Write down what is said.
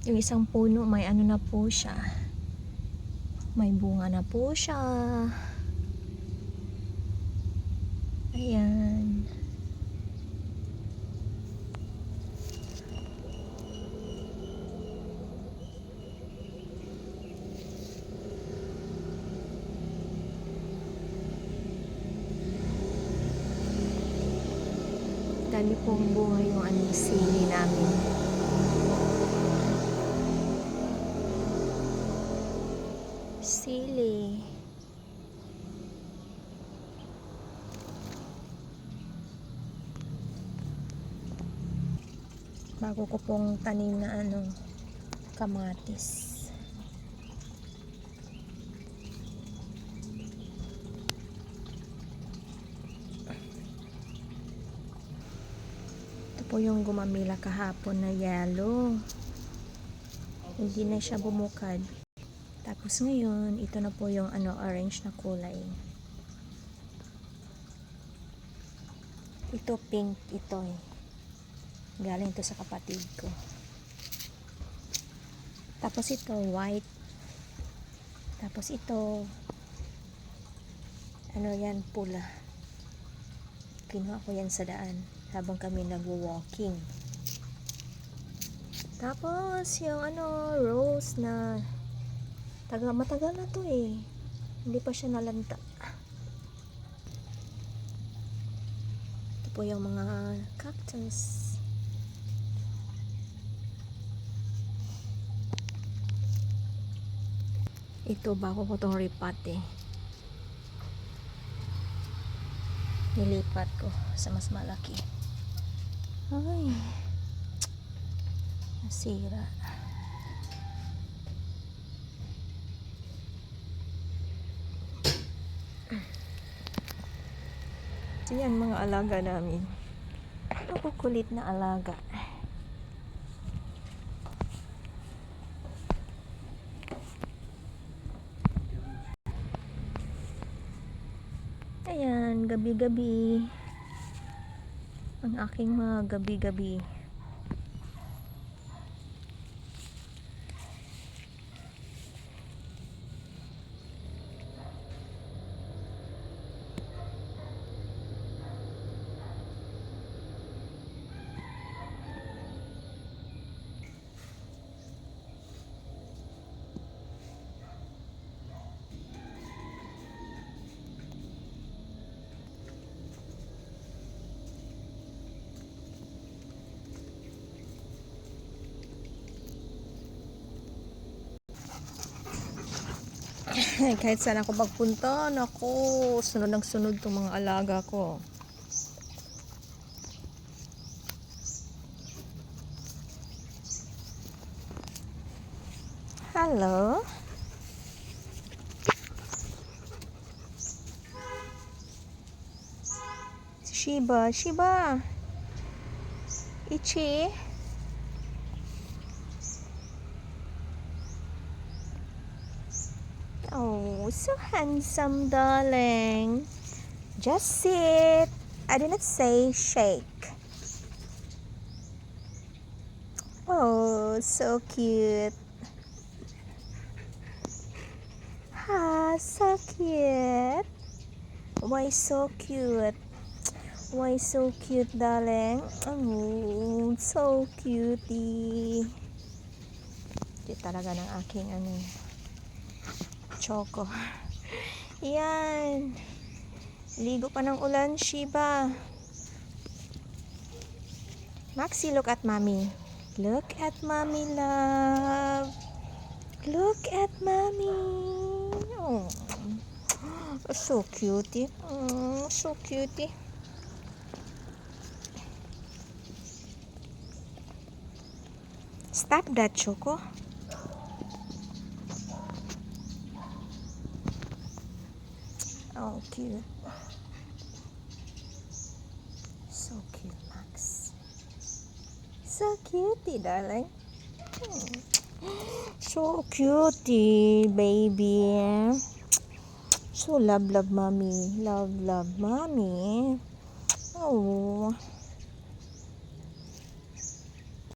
Yung isang puno may ano na po siya. May bunga na po siya. Ayan. Dami pong bunga yung sili namin. Sili. Bago ko pong tanim na kamatis. Ito po yung gumamila kahapon na yellow. Hindi na siya bumukad. Tapos ngayon, ito na po yung orange na kulay. Ito pink ito eh. Galing to sa kapatid ko. Tapos ito white. Tapos ito yan, pula. Kinuha ko yan sa daan habang kami nagwo-walking. Tapos yung rose na matagal na to eh. Hindi pa siya nalanta. Ito po yung mga cactus. Ito bago ko tong ripat eh. Nilipat ko sa mas malaki. Ay, nasira. So yan mga alaga namin. Nakukulit na alaga. Ayan, gabi-gabi. Ang aking mga gabi-gabi. Kahit saan ako magpunta, naku, sunod ng sunod itong mga alaga ko. Hello? Shiba, Shiba. Ichi. Oh, so handsome, darling. Just sit. I did not say shake. Oh, so cute. Ah, so cute. Why so cute? Why so cute, darling? Oh, so cutie. Ito talaga ng aking Choco. Yan. Ligo pa ng ulan, Shiba. Maxi, look at mommy. Look at mommy, love. Look at mommy. Oh, so cutie. Oh, so cutie. Stop that, Choco. Oh, cute. So cute, Max. So cutie, darling. So cutie, baby. So love mommy. Love mommy. Oh.